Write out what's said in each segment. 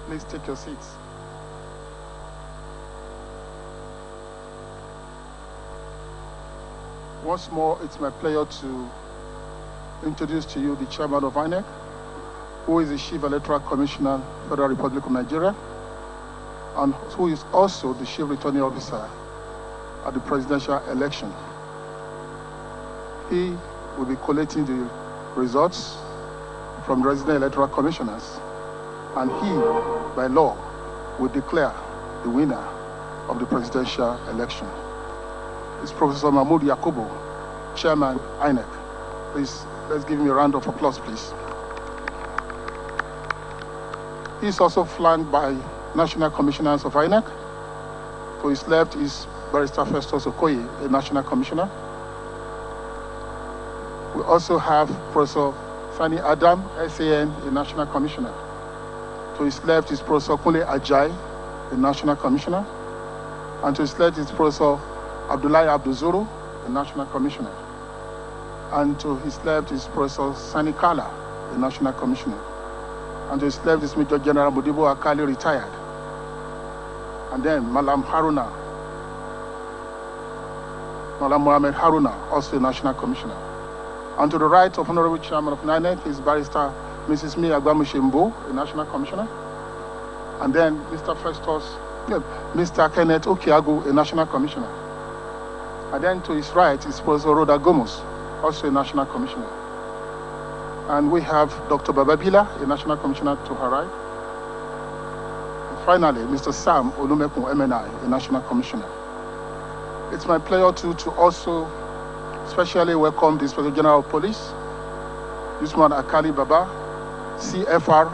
Please take your seats. Once more, it's my pleasure to introduce to you the chairman of INEC, who is the Chief Electoral Commissioner, Federal Republic of Nigeria, and who is also the Chief Returning Officer at the presidential election. He will be collating the results from resident electoral commissioners, and he, by law, will declare the winner of the presidential election. It's Professor Mahmoud Yakubu, Chairman, INEC. Please, let's give him a round of applause, please. He's also flanked by National Commissioners of INEC. To his left is Barrister Festus Okoye, a National Commissioner. We also have Professor Sani Adam, SAN, a National Commissioner. To his left is Professor Kunle Ajayi, a National Commissioner. And to his left is Professor Abdullahi Abduzuru, a National Commissioner. And to his left is Professor Sani Kala, a National Commissioner. And to his left is Major General Modibo Akali, retired. And then Malam Mohammed Haruna, also a National Commissioner. And to the right of Honorable Chairman of INEC is Barrister Mrs. Mi Agbamushimbo, a National Commissioner. And then Mr. Kenneth Okiagu, a National Commissioner. And then to his right is Professor Rhoda Gomez, also a National Commissioner. And we have Dr. Bababila, a National Commissioner, to her right. And finally, Mr. Sam Olumekun MNI, a National Commissioner. It's my pleasure to also especially welcome the Inspector General of Police, Usman Akali Baba, CFR,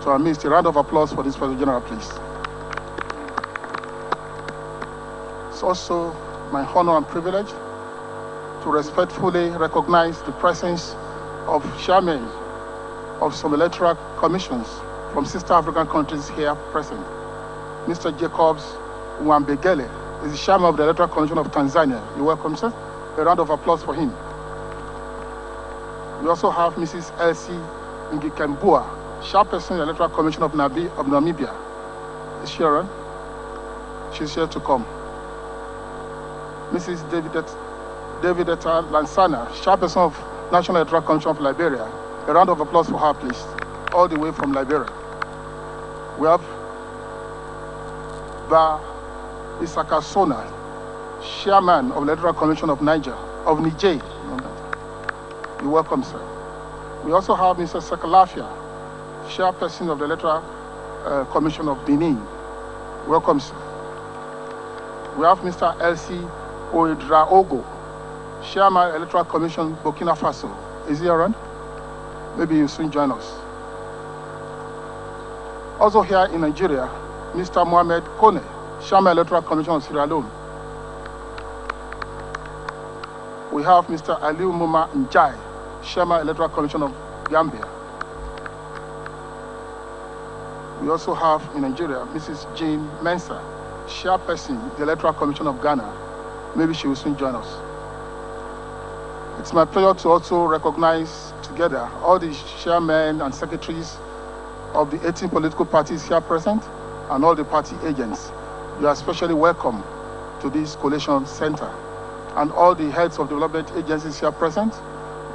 to our midst. A round of applause for the Inspector General, please. It's also my honor and privilege to respectfully recognize the presence of chairmen of some electoral commissions from sister African countries here present. Mr. Jacobs Mwambegele is the chairman of the Electoral Commission of Tanzania. You're welcome, sir. A round of applause for him. We also have Mrs. Elsie Ngikembua, chairperson of the Electoral Commission of Namibia. Is she around? She's here to come. Mrs. Davidetta Lansana, chairperson of National Electoral Commission of Liberia. A round of applause for her, please. All the way from Liberia. We have Ba Isaka Sona, chairman of the Electoral Commission of Niger. You're welcome, sir. We also have Mr. Sekalafia, chairperson of the Electoral Commission of Benin. Welcome, sir. We have Mr. Elsie Oedraogo, chairman Electoral Commission Burkina Faso. Is he around? Maybe you'll soon join us. Also here in Nigeria, Mr. Mohamed Kone, chairman Electoral Commission of Sierra Leone. We have Mr. Aliu Muma Njai, chairman Electoral Commission of Gambia. We also have in Nigeria, Mrs. Jean Mensah, chairperson, the Electoral Commission of Ghana. Maybe she will soon join us. It's my pleasure to also recognize together all the chairmen and secretaries of the 18 political parties here present and all the party agents. You are especially welcome to this collation center. And all the heads of development agencies here present,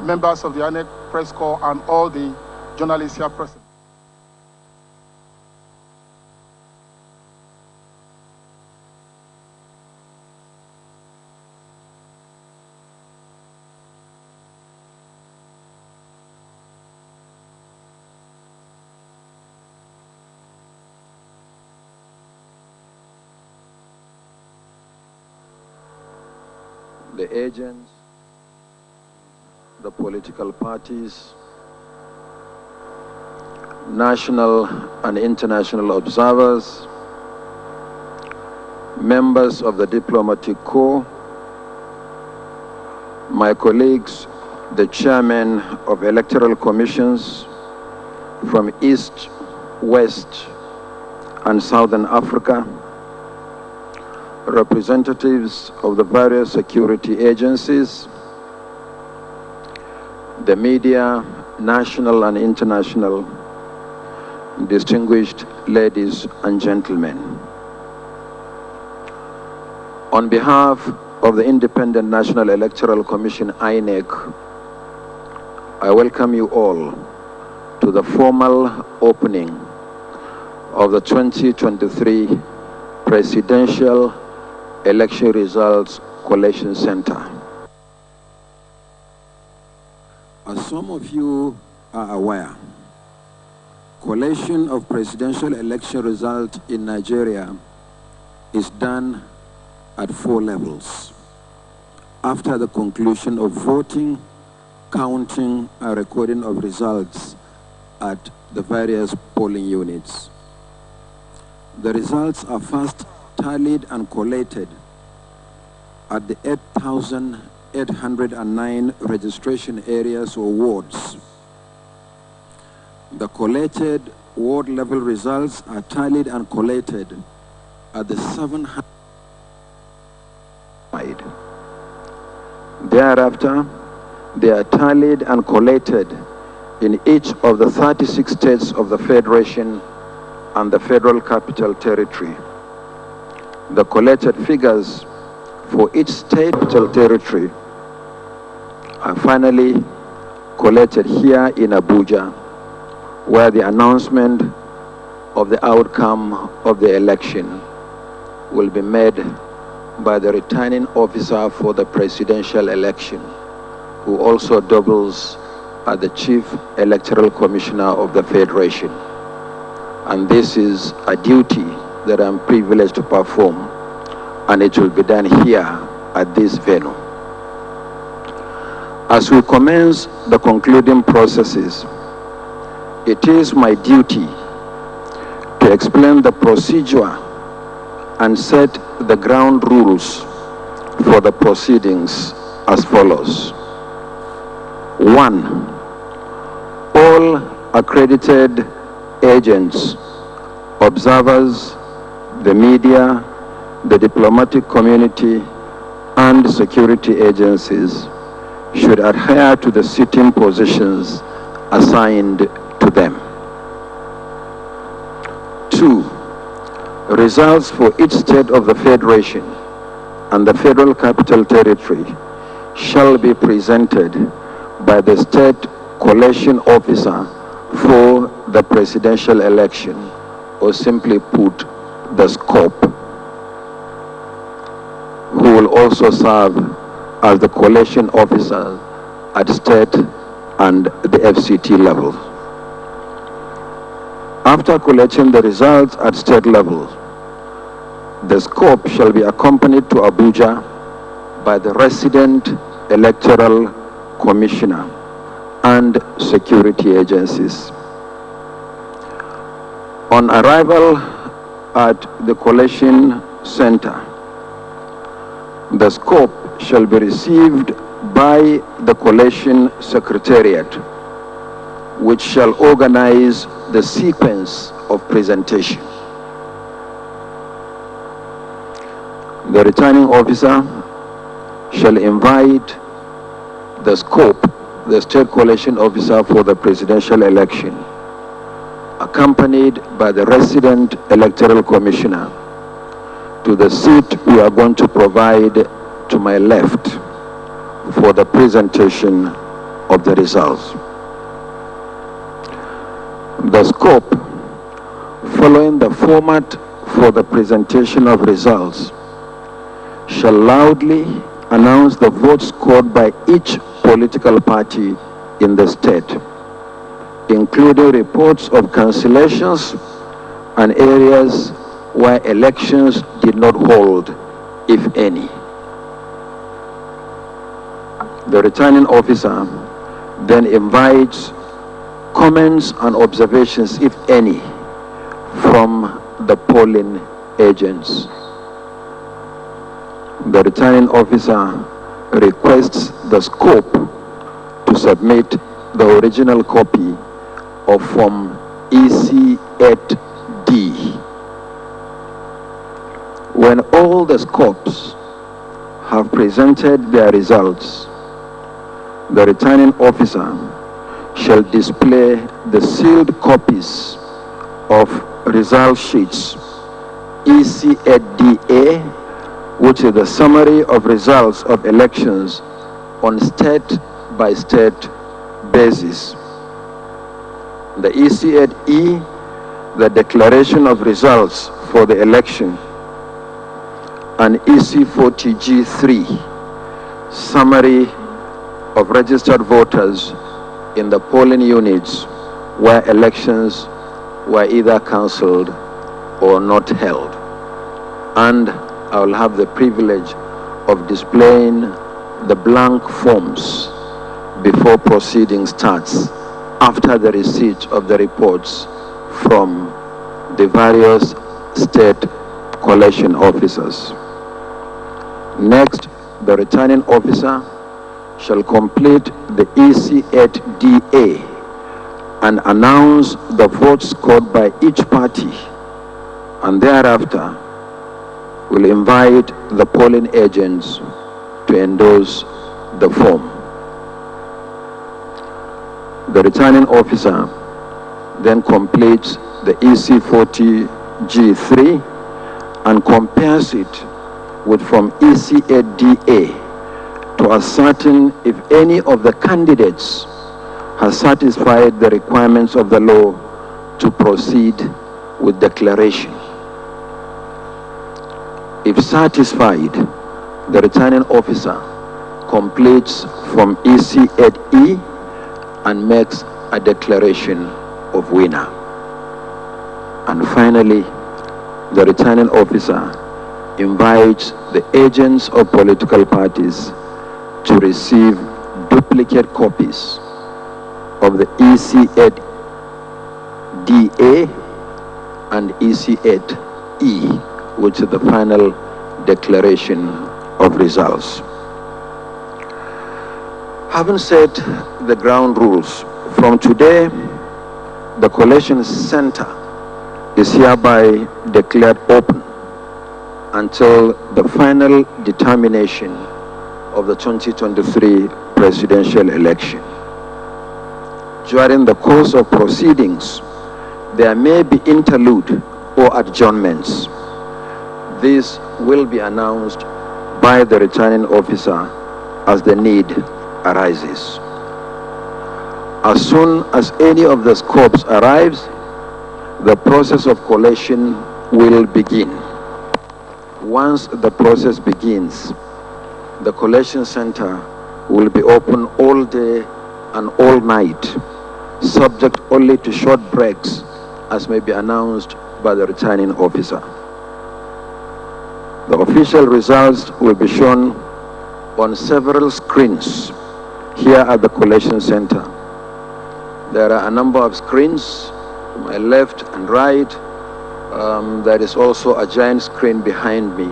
members of the INEC Press Corps, and all the journalists here present. The agents, the political parties, national and international observers, members of the diplomatic corps, my colleagues, the chairmen of electoral commissions from East, West, and Southern Africa, representatives of the various security agencies, the media, national and international, distinguished ladies and gentlemen. On behalf of the Independent National Electoral Commission, INEC, I welcome you all to the formal opening of the 2023 Presidential Election Results Collation Center. As some of you are aware, collation of presidential election results in Nigeria is done at 4 levels. After the conclusion of voting, counting, and recording of results at the various polling units. The results are first tallied and collated at the 8,809 registration areas or wards. The collated ward level results are tallied and collated at the 700. Thereafter, they are tallied and collated in each of the 36 states of the Federation and the Federal Capital Territory. The collated figures for each state capital territory are finally collated here in Abuja, where the announcement of the outcome of the election will be made by the returning officer for the presidential election, who also doubles as the Chief Electoral Commissioner of the Federation. And this is a duty that I'm privileged to perform, and it will be done here at this venue. As we commence the concluding processes, it is my duty to explain the procedure and set the ground rules for the proceedings as follows. 1. All accredited agents, observers, the media, the diplomatic community, and security agencies should adhere to the sitting positions assigned to them. 2. Results for each state of the Federation and the Federal Capital Territory shall be presented by the State Collation Officer for the presidential election, or simply put, the SCOP, who will also serve as the collation officer at state and the FCT level. After collecting the results at state level, the SCOP shall be accompanied to Abuja by the resident electoral commissioner and security agencies. On arrival at the collation center, the SCOP shall be received by the collation secretariat, which shall organize the sequence of presentation. The returning officer shall invite the SCOP, the State Collation Officer for the presidential election, accompanied by the resident electoral commissioner, to the seat we are going to provide to my left for the presentation of the results. The SCOP, following the format for the presentation of results, shall loudly announce the votes scored by each political party in the state, including reports of cancellations and areas where elections did not hold, if any. The returning officer then invites comments and observations, if any, from the polling agents. The returning officer requests the SCOP to submit the original copy of Form EC8D. When all the SCOPs have presented their results, the returning officer shall display the sealed copies of result sheets, EC8DA, which is the summary of results of elections on state-by-state basis. The EC8E, the declaration of results for the election, and EC40G3, summary of registered voters in the polling units where elections were either cancelled or not held. And I will have the privilege of displaying the blank forms before proceeding starts after the receipt of the reports from the various state collation officers. Next, the returning officer shall complete the EC8DA and announce the votes scored by each party, and thereafter will invite the polling agents to endorse the form. The returning officer then completes the EC40G3 and compares it with Form EC8DA to ascertain if any of the candidates has satisfied the requirements of the law to proceed with declaration. If satisfied, the returning officer completes Form EC8E and makes a declaration of winner. And finally, the returning officer invites the agents of political parties to receive duplicate copies of the EC8DA and EC8E, which is the final declaration of results. Having set the ground rules, from today, the collation center is hereby declared open until the final determination of the 2023 presidential election. During the course of proceedings, there may be interlude or adjournments. This will be announced by the returning officer as the need arises. As soon as any of the scopes arrives, the process of collation will begin. Once the process begins, the collation center will be open all day and all night, subject only to short breaks as may be announced by the returning officer. The official results will be shown on several screens here at the collation center. There are a number of screens to my left and right. There is also a giant screen behind me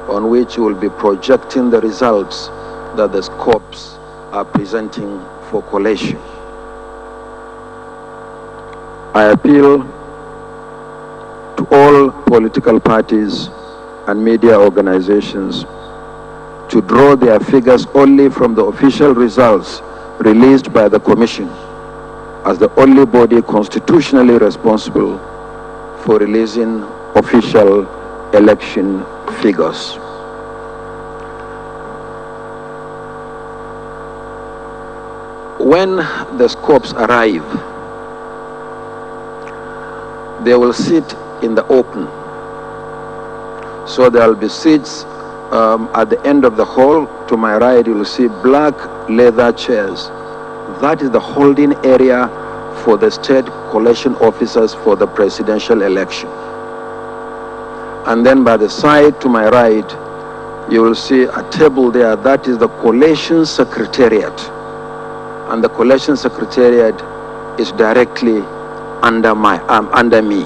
on which we will be projecting the results that the scopes are presenting for collation. I appeal to all political parties and media organizations to draw their figures only from the official results released by the Commission, as the only body constitutionally responsible for releasing official election figures. When the scopes arrive, they will sit in the open. So there will be seats at the end of the hall. To my right, you will see black leather chairs. That is the holding area for the state collation officers for the presidential election. And then by the side to my right, you will see a table there. That is the collation secretariat. And the collation secretariat is directly under me.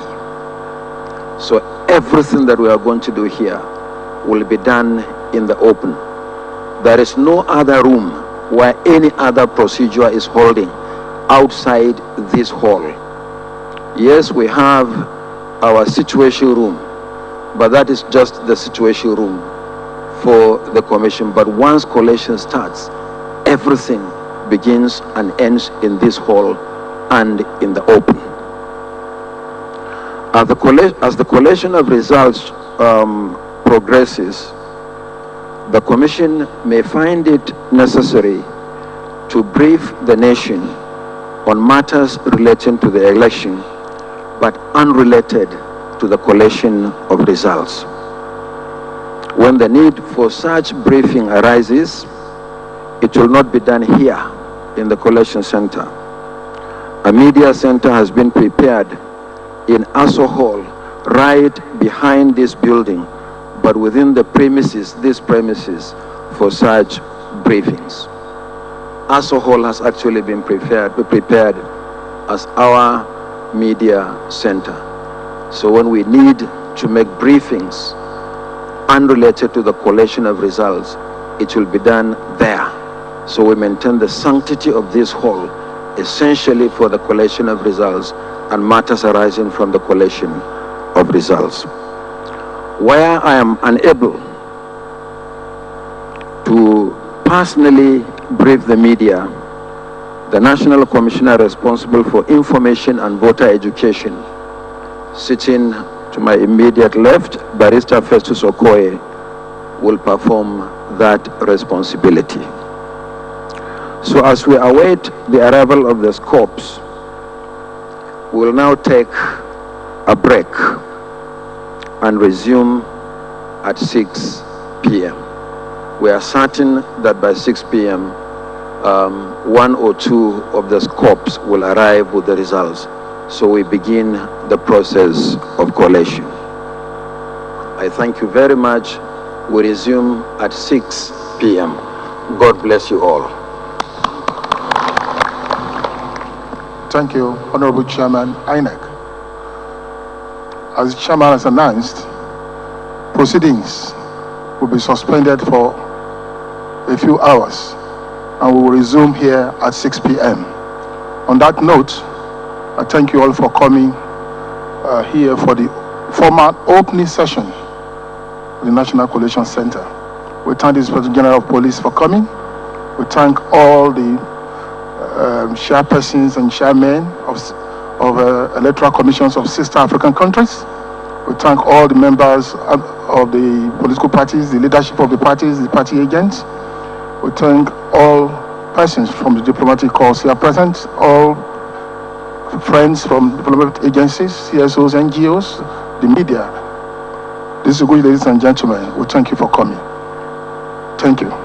So everything that we are going to do here will be done in the open. There is no other room where any other procedure is holding outside this hall. Yes, we have our situation room, but that is just the situation room for the commission. But once collation starts, everything begins and ends in this hall and in the open. As the collation of results progresses, the Commission may find it necessary to brief the nation on matters relating to the election, but unrelated to the collation of results. When the need for such briefing arises, it will not be done here in the collation center. A media center has been prepared in Aso Hall, right behind this building, but within the these premises, for such briefings. Aso Hall has actually been prepared as our media center. So when we need to make briefings unrelated to the collation of results, it will be done there. So we maintain the sanctity of this hall, essentially for the collation of results and matters arising from the collation of results. Where I am unable to personally brief the media, the National Commissioner responsible for information and voter education, sitting to my immediate left, Barrister Festus Okoye, will perform that responsibility. So as we await the arrival of the scopes, we will now take a break and resume at 6 p.m. We are certain that by 6 p.m., one or two of the scopes will arrive with the results. So we begin the process of collation. I thank you very much. We resume at 6 p.m. God bless you all. Thank you, Honorable Chairman INEC. As the Chairman has announced, proceedings will be suspended for a few hours and we will resume here at 6 p.m. On that note, I thank you all for coming here for the formal opening session of the National Collation Center. We thank the Inspector General of Police for coming. We thank all the chairpersons and chairmen of electoral commissions of sister African countries. We thank all the members of the political parties, the leadership of the parties, the party agents. We thank all persons from the diplomatic corps here present, all friends from diplomatic agencies, CSOs, NGOs, the media. This is good, ladies and gentlemen. We thank you for coming. Thank you.